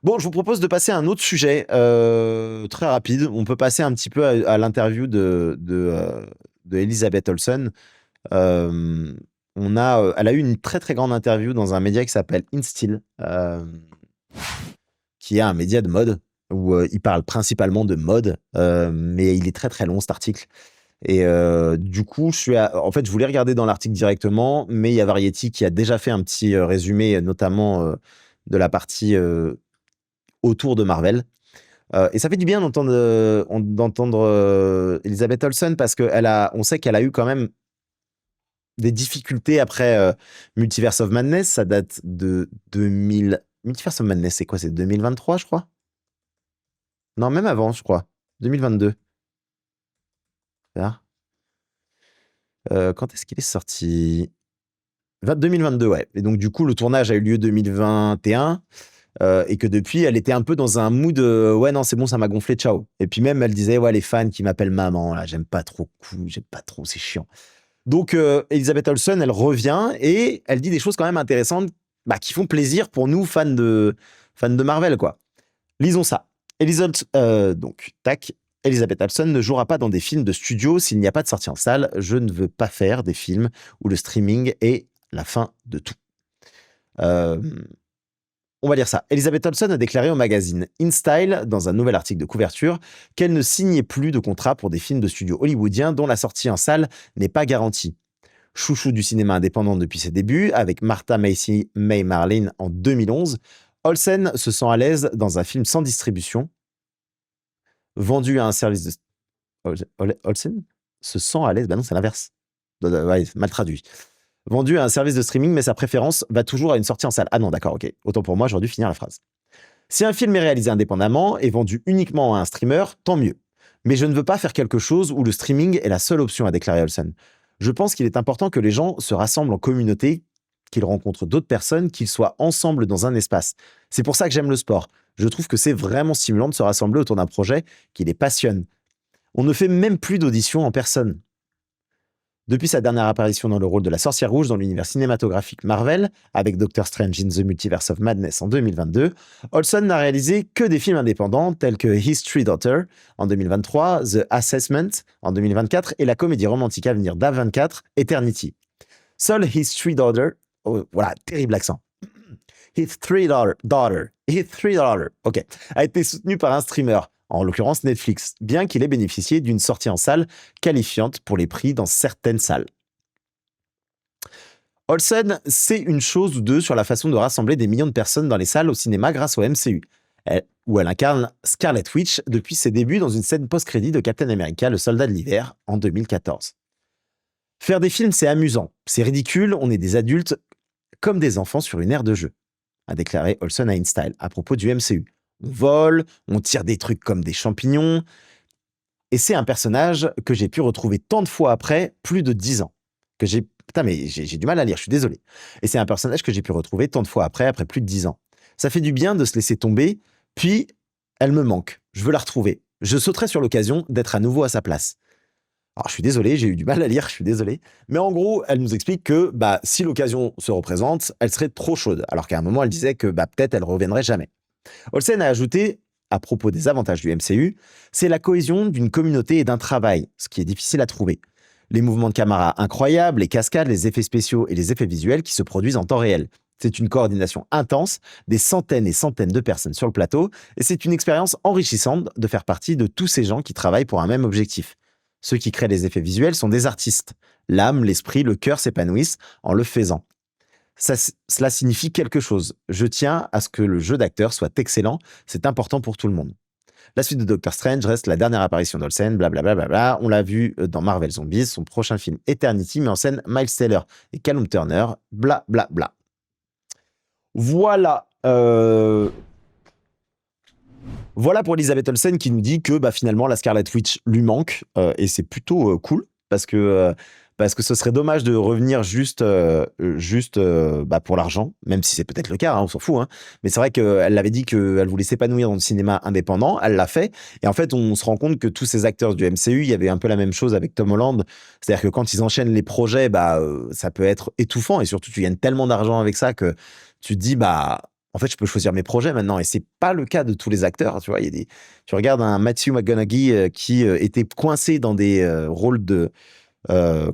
Bon, je vous propose de passer à un autre sujet très rapide. On peut passer un petit peu à l'interview de Elizabeth Olsen. Euh, elle a eu une très très grande interview dans un média qui s'appelle InStyle, qui est un média de mode où il parle principalement de mode, mais il est très très long cet article. Et du coup, en fait, je voulais regarder dans l'article directement, mais il y a Variety qui a déjà fait un petit résumé, notamment de la partie autour de Marvel. Et ça fait du bien d'entendre Elizabeth Olsen parce on sait qu'elle a eu quand même des difficultés après Multiverse of Madness. Ça date de 2000. Multiverse of Madness, c'est quoi? C'est 2023, je crois? Non, même avant, je crois. 2022. Ah. Quand est-ce qu'il est sorti? 2022, ouais. Et donc, du coup, le tournage a eu lieu 2021. Et que depuis, elle était un peu dans un mood ouais, non, c'est bon, ça m'a gonflé, ciao. Et puis même, elle disait, ouais, les fans qui m'appellent maman, là, j'aime pas trop, j'aime pas trop, c'est chiant. Donc, Elizabeth Olsen, elle revient et elle dit des choses quand même intéressantes, bah, qui font plaisir pour nous, fans de Marvel, quoi. Lisons ça. Donc, tac. Elizabeth Olsen ne jouera pas dans des films de studio s'il n'y a pas de sortie en salle. Je ne veux pas faire des films où le streaming est la fin de tout. Euh, on va lire ça. Elizabeth Olsen a déclaré au magazine InStyle, dans un nouvel article de couverture, qu'elle ne signait plus de contrat pour des films de studio hollywoodiens dont la sortie en salle n'est pas garantie. Chouchou du cinéma indépendant depuis ses débuts, avec Martha Macy May Marlin en 2011, Olsen se sent à l'aise dans un film sans distribution, vendu à un service de... Olsen se sent à l'aise. Bah non, c'est l'inverse. Ouais, mal traduit. Vendu à un service de streaming, mais sa préférence va toujours à une sortie en salle. Ah non, d'accord, ok. Autant pour moi, j'aurais dû finir la phrase. Si un film est réalisé indépendamment et vendu uniquement à un streamer, tant mieux. Mais je ne veux pas faire quelque chose où le streaming est la seule option, a déclaré Olsen. Je pense qu'il est important que les gens se rassemblent en communauté, qu'ils rencontrent d'autres personnes, qu'ils soient ensemble dans un espace. C'est pour ça que j'aime le sport. Je trouve que c'est vraiment stimulant de se rassembler autour d'un projet qui les passionne. On ne fait même plus d'auditions en personne. Depuis sa dernière apparition dans le rôle de la sorcière rouge dans l'univers cinématographique Marvel, avec Doctor Strange in the Multiverse of Madness en 2022, Olsen n'a réalisé que des films indépendants tels que History Daughter en 2023, The Assessment en 2024 et la comédie romantique à venir d'A24, Eternity. Seul History Daughter, oh, voilà, terrible accent. His Three Daughter, ok, a été soutenu par un streamer, en l'occurrence Netflix, bien qu'il ait bénéficié d'une sortie en salle qualifiante pour les prix dans certaines salles. Olsen sait une chose ou deux sur la façon de rassembler des millions de personnes dans les salles au cinéma grâce au MCU, où elle incarne Scarlet Witch depuis ses débuts dans une scène post-crédit de Captain America, le soldat de l'hiver, en 2014. Faire des films, c'est amusant, c'est ridicule, on est des adultes comme des enfants sur une aire de jeu, a déclaré Olsen à InStyle à propos du MCU. On vole, on tire des trucs comme des champignons, et c'est un personnage que j'ai pu retrouver tant de fois après plus de 10 ans. Putain, mais j'ai du mal à lire, je suis désolé. Et c'est un personnage que j'ai pu retrouver tant de fois après plus de 10 ans. Ça fait du bien de se laisser tomber, puis elle me manque. Je veux la retrouver. Je sauterai sur l'occasion d'être à nouveau à sa place. Alors, je suis désolé, j'ai eu du mal à lire, je suis désolé. Mais en gros, elle nous explique que si l'occasion se représente, elle serait trop chaude. Alors qu'à un moment, elle disait que peut-être elle reviendrait jamais. Olsen a ajouté, à propos des avantages du MCU, c'est la cohésion d'une communauté et d'un travail, ce qui est difficile à trouver. Les mouvements de caméra incroyables, les cascades, les effets spéciaux et les effets visuels qui se produisent en temps réel. C'est une coordination intense, des centaines et centaines de personnes sur le plateau, et c'est une expérience enrichissante de faire partie de tous ces gens qui travaillent pour un même objectif. Ceux qui créent les effets visuels sont des artistes. L'âme, l'esprit, le cœur s'épanouissent en le faisant. Cela signifie quelque chose. Je tiens à ce que le jeu d'acteur soit excellent, c'est important pour tout le monde. La suite de Doctor Strange reste la dernière apparition d'Olsen, blablabla. On l'a vu dans Marvel Zombies, son prochain film Eternity met en scène Miles Teller et Callum Turner, blablabla. Voilà. Voilà pour Elizabeth Olsen qui nous dit que finalement la Scarlet Witch lui manque et c'est plutôt cool parce que ce serait dommage de revenir juste pour l'argent, même si c'est peut-être le cas, hein, on s'en fout. Hein. Mais c'est vrai qu'elle l'avait dit qu'elle voulait s'épanouir dans le cinéma indépendant, elle l'a fait. Et en fait, on se rend compte que tous ces acteurs du MCU, il y avait un peu la même chose avec Tom Holland. C'est-à-dire que quand ils enchaînent les projets, ça peut être étouffant et surtout tu gagnes tellement d'argent avec ça que tu te dis en fait, je peux choisir mes projets maintenant. Et c'est pas le cas de tous les acteurs. Tu vois, tu regardes un Matthew McConaughey qui était coincé dans des rôles de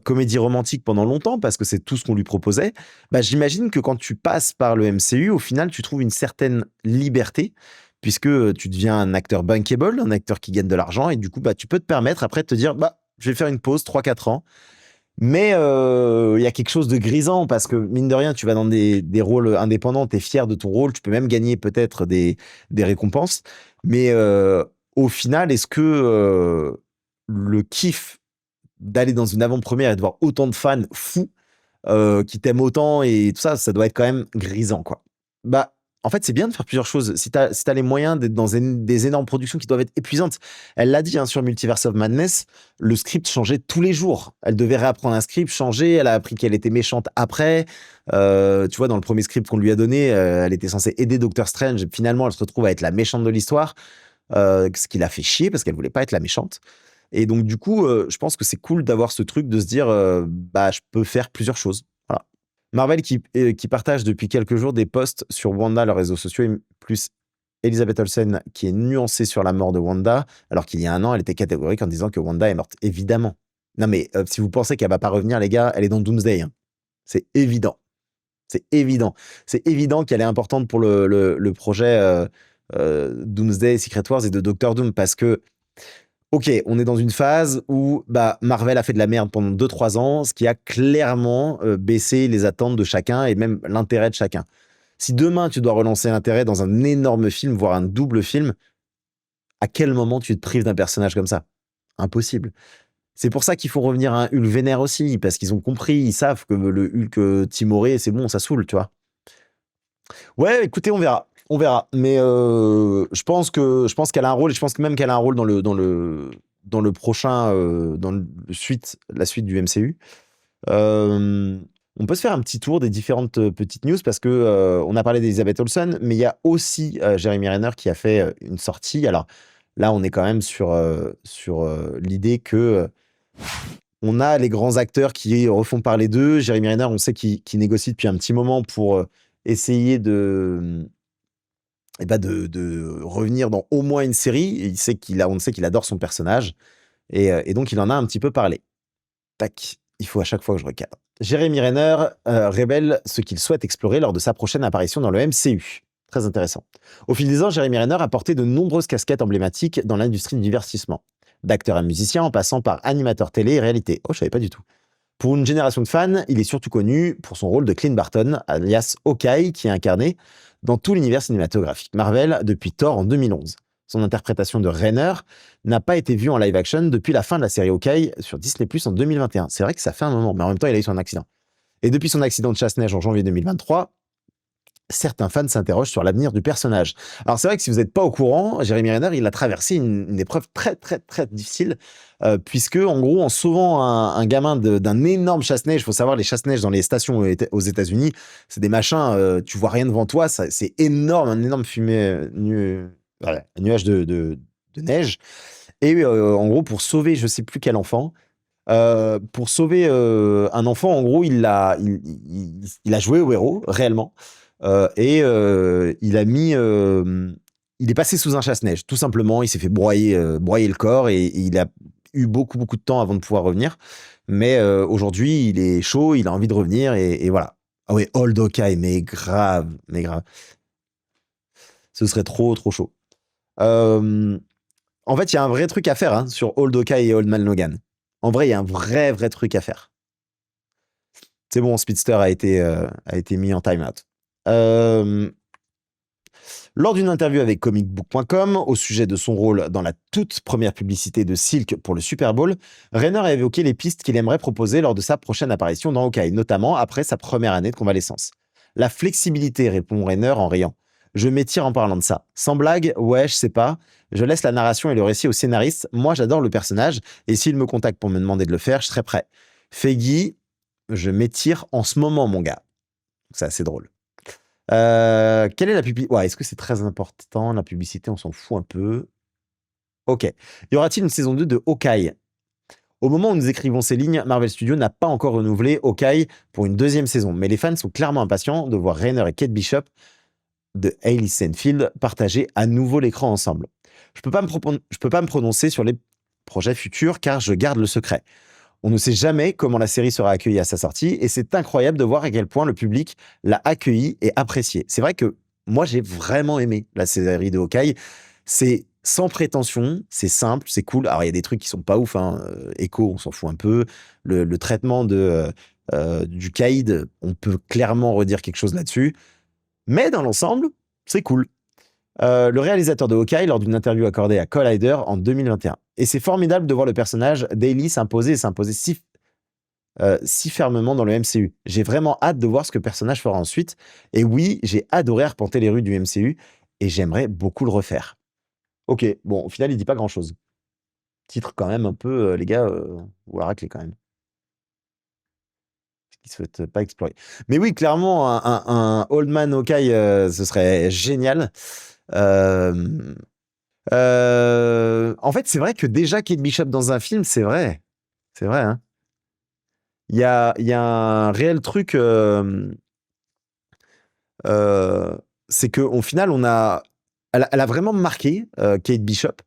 comédie romantique pendant longtemps parce que c'est tout ce qu'on lui proposait. Bah, j'imagine que quand tu passes par le MCU, au final, tu trouves une certaine liberté puisque tu deviens un acteur bankable, un acteur qui gagne de l'argent et du coup, bah, tu peux te permettre après de te dire, bah, je vais faire une pause 3-4 ans. Mais il y a quelque chose de grisant parce que, mine de rien, tu vas dans des rôles indépendants, tu es fier de ton rôle, tu peux même gagner peut-être des récompenses. Mais au final, est-ce que le kiff d'aller dans une avant-première et de voir autant de fans fous qui t'aiment autant et tout ça, ça doit être quand même grisant, quoi. Bah, en fait, c'est bien de faire plusieurs choses. Si t'as les moyens d'être dans des énormes productions qui doivent être épuisantes. Elle l'a dit hein, sur Multiverse of Madness, le script changeait tous les jours. Elle devait réapprendre un script, changer. Elle a appris qu'elle était méchante après. Tu vois, dans le premier script qu'on lui a donné, elle était censée aider Doctor Strange. Et finalement, elle se retrouve à être la méchante de l'histoire, ce qui l'a fait chier parce qu'elle voulait pas être la méchante. Et donc, du coup, je pense que c'est cool d'avoir ce truc de se dire, bah, je peux faire plusieurs choses. Voilà. Marvel qui partage depuis quelques jours des posts sur Wanda, leurs réseaux sociaux, et plus Elizabeth Olsen qui est nuancée sur la mort de Wanda, alors qu'il y a un an, elle était catégorique en disant que Wanda est morte. Évidemment. Non, mais si vous pensez qu'elle va pas revenir, les gars, elle est dans Doomsday. Hein. C'est évident. C'est évident. C'est évident qu'elle est importante pour le projet Doomsday, Secret Wars et de Doctor Doom parce que ok, on est dans une phase où bah, Marvel a fait de la merde pendant 2-3 ans, ce qui a clairement baissé les attentes de chacun et même l'intérêt de chacun. Si demain tu dois relancer l'intérêt dans un énorme film, voire un double film, à quel moment tu te prives d'un personnage comme ça? Impossible. C'est pour ça qu'il faut revenir à un Hulk vénère aussi, parce qu'ils ont compris, ils savent que le Hulk timoré, c'est bon, ça saoule, tu vois. Ouais, écoutez, on verra. On verra. Mais je pense qu'elle a un rôle, et je pense que même qu'elle a un rôle dans le prochain, la suite du MCU. Euh, on peut se faire un petit tour des différentes petites news parce que on a parlé d'Elizabeth Olsen, mais il y a aussi Jeremy Renner qui a fait une sortie. Alors là, on est quand même sur l'idée que on a les grands acteurs qui refont parler d'eux. Jeremy Renner, on sait qu'il négocie depuis un petit moment pour essayer de revenir dans au moins une série. Et on sait qu'il adore son personnage. Et donc, il en a un petit peu parlé. Tac, il faut à chaque fois que je recadre. Jeremy Renner révèle ce qu'il souhaite explorer lors de sa prochaine apparition dans le MCU. Très intéressant. Au fil des ans, Jeremy Renner a porté de nombreuses casquettes emblématiques dans l'industrie du divertissement. D'acteur à musicien en passant par animateur télé et réalité. Oh, je savais pas du tout. Pour une génération de fans, il est surtout connu pour son rôle de Clint Barton, alias Hawkeye, qui est incarné dans tout l'univers cinématographique Marvel depuis Thor en 2011. Son interprétation de Rainer n'a pas été vue en live action depuis la fin de la série Hawkeye sur Disney+ en 2021. C'est vrai que ça fait un moment, mais en même temps, il a eu son accident. Et depuis son accident de chasse-neige en janvier 2023, certains fans s'interrogent sur l'avenir du personnage. Alors c'est vrai que si vous n'êtes pas au courant, Jeremy Renner, il a traversé une épreuve très très très difficile, puisque en gros, en sauvant un gamin d'un énorme chasse-neige, il faut savoir, les chasse-neige dans les stations aux États-Unis, c'est des machins, tu vois rien devant toi, c'est énorme, un énorme voilà, un nuage de neige. Et en gros, pour sauver je sais plus quel enfant, pour sauver un enfant, en gros, il a joué au héros, réellement. Et il est passé sous un chasse-neige, tout simplement. Il s'est fait broyer le corps et il a eu beaucoup, beaucoup de temps avant de pouvoir revenir. Mais aujourd'hui, il est chaud, il a envie de revenir et voilà. Ah ouais, Old Hawkeye, mais grave, mais grave. Ce serait trop, trop chaud. Euh, En fait, il y a un vrai truc à faire hein, sur Old Hawkeye et Old Man Logan. En vrai, il y a un vrai, vrai truc à faire. C'est bon, Speedster a été mis en time-out. Euh, Lors d'une interview avec comicbook.com au sujet de son rôle dans la toute première publicité de Silk pour le Super Bowl, Renner a évoqué les pistes qu'il aimerait proposer lors de sa prochaine apparition dans Hawkeye, notamment après sa première année de convalescence. La flexibilité, répond Renner en riant. Je m'étire en parlant de ça. Sans blague, ouais, je sais pas. Je laisse la narration et le récit au scénariste. Moi, j'adore le personnage et s'il me contacte pour me demander de le faire, je serai prêt. Feggy, je m'étire en ce moment, mon gars. C'est assez drôle. Quelle est la publicité? Ouais, est-ce que c'est très important, la publicité? On s'en fout un peu. Ok. Y aura-t-il une saison 2 de Hawkeye? Au moment où nous écrivons ces lignes, Marvel Studios n'a pas encore renouvelé Hawkeye pour une deuxième saison, mais les fans sont clairement impatients de voir Rainer et Kate Bishop de Hailey Steinfeld partager à nouveau l'écran ensemble. Je peux pas me prononcer sur les projets futurs car je garde le secret. On ne sait jamais comment la série sera accueillie à sa sortie et c'est incroyable de voir à quel point le public l'a accueillie et appréciée. C'est vrai que moi j'ai vraiment aimé la série de Hawkeye. C'est sans prétention, c'est simple, c'est cool. Alors il y a des trucs qui sont pas ouf, hein. Echo, on s'en fout un peu. Le traitement du Caïd, on peut clairement redire quelque chose là-dessus. Mais dans l'ensemble, c'est cool. Le réalisateur de Hawkeye lors d'une interview accordée à Collider en 2021. Et c'est formidable de voir le personnage d'Hailey s'imposer si fermement dans le MCU. J'ai vraiment hâte de voir ce que le personnage fera ensuite. Et oui, j'ai adoré arpenter les rues du MCU et j'aimerais beaucoup le refaire. Ok, bon, au final, il dit pas grand-chose. Titre quand même un peu, les gars, vous la raclez quand même. Qui se souhaite pas explorer. Mais oui, clairement, un Old Man Hawkeye, ce serait génial. Euh, en fait, c'est vrai que déjà Kate Bishop dans un film, c'est vrai. C'est vrai, hein. Il y a un réel truc, c'est qu'au final, elle a vraiment marqué, Kate Bishop,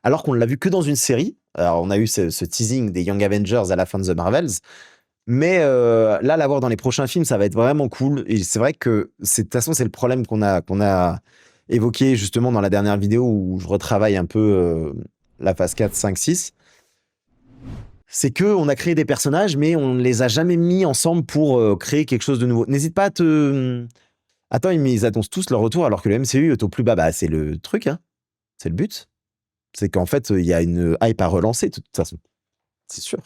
alors qu'on ne l'a vu que dans une série. Alors, on a eu ce teasing des Young Avengers à la fin de The Marvels, mais là, la voir dans les prochains films, ça va être vraiment cool. Et c'est vrai que de toute façon, c'est le problème qu'on a évoqué justement dans la dernière vidéo où je retravaille un peu la phase 4, 5, 6. C'est que on a créé des personnages, mais on ne les a jamais mis ensemble pour créer quelque chose de nouveau. N'hésite pas à te. Attends, ils annoncent tous leur retour alors que le MCU est au plus bas. Bah, c'est le truc, hein. C'est le but. C'est qu'en fait, il y a une hype à relancer, de toute façon. C'est sûr.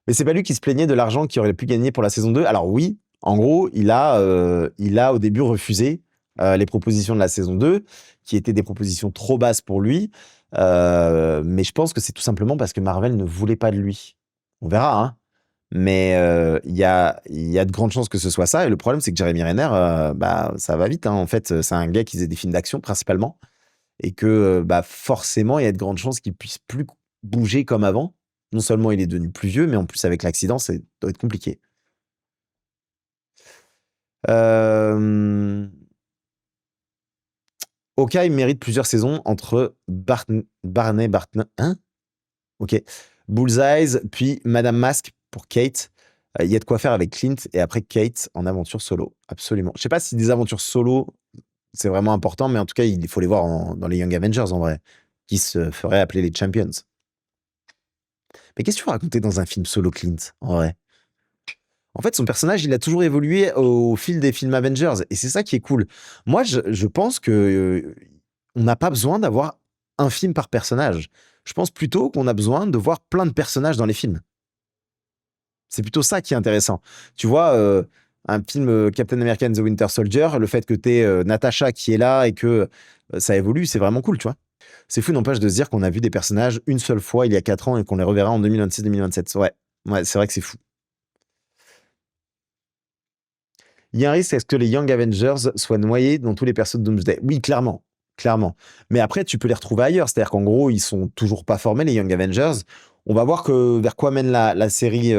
Mais c'est pas lui qui se plaignait de l'argent qu'il aurait pu gagner pour la saison 2. Alors oui, en gros, il a au début refusé les propositions de la saison 2, qui étaient des propositions trop basses pour lui. Mais je pense que c'est tout simplement parce que Marvel ne voulait pas de lui. On verra, hein. Mais il y a de grandes chances que ce soit ça. Et le problème, c'est que Jeremy Renner, bah, ça va vite, hein. En fait, c'est un gars qui faisait des films d'action principalement. Et que bah, forcément, il y a de grandes chances qu'il puisse plus bouger comme avant. Non seulement il est devenu plus vieux, mais en plus avec l'accident, ça doit être compliqué. Euh... Hawkeye mérite plusieurs saisons entre Barney Barton, hein? Ok. Bullseyes, puis Madame Mask pour Kate. Il y a de quoi faire avec Clint et après Kate en aventure solo. Absolument. Je sais pas si des aventures solo, c'est vraiment important, mais en tout cas, il faut les voir dans les Young Avengers en vrai, qui se feraient appeler les Champions. Mais qu'est-ce que tu veux raconter dans un film solo Clint, en vrai? En fait, son personnage, il a toujours évolué au fil des films Avengers, et c'est ça qui est cool. Moi, je pense que on n'a pas besoin d'avoir un film par personnage. Je pense plutôt qu'on a besoin de voir plein de personnages dans les films. C'est plutôt ça qui est intéressant. Tu vois, un film Captain America and the Winter Soldier, le fait que tu aies Natasha qui est là et que ça évolue, c'est vraiment cool, tu vois. C'est fou, n'empêche de se dire qu'on a vu des personnages une seule fois il y a 4 ans et qu'on les reverra en 2026-2027. Ouais, c'est vrai que c'est fou. Il y a un risque à ce que les Young Avengers soient noyés dans tous les persos de Doomsday. Oui, clairement. Clairement. Mais après, tu peux les retrouver ailleurs. C'est-à-dire qu'en gros, ils sont toujours pas formés, les Young Avengers. On va voir vers quoi mène la série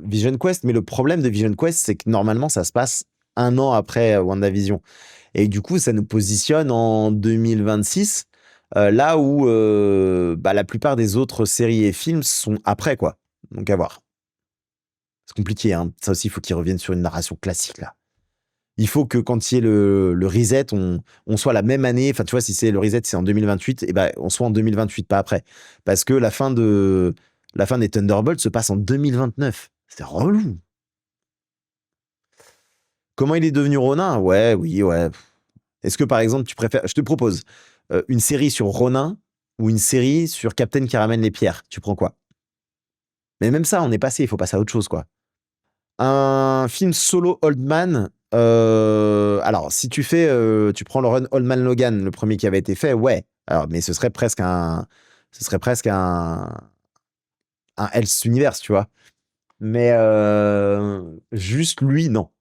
Vision Quest. Mais le problème de Vision Quest, c'est que normalement, ça se passe un an après WandaVision. Et du coup, ça nous positionne en 2026, là où bah, la plupart des autres séries et films sont après, quoi. Donc à voir. C'est compliqué, hein. Ça aussi, il faut qu'ils reviennent sur une narration classique, là. Il faut que quand il y ait le reset, on soit la même année. Enfin, tu vois, si c'est le reset, c'est en 2028, et ben, on soit en 2028, pas après. Parce que la fin des Thunderbolts se passe en 2029. C'est relou. Comment il est devenu Ronin? Ouais, oui, ouais. Est-ce que, par exemple, tu préfères... Je te propose une série sur Ronin ou une série sur Captain qui ramène les pierres. Tu prends quoi? Mais même ça, on est passé. Il faut passer à autre chose, quoi. Un film solo Old Man. Alors, si tu prends le run Old Man Logan, le premier qui avait été fait, ouais. Alors, mais ce serait presque un Else Universe, tu vois. Mais juste lui, non.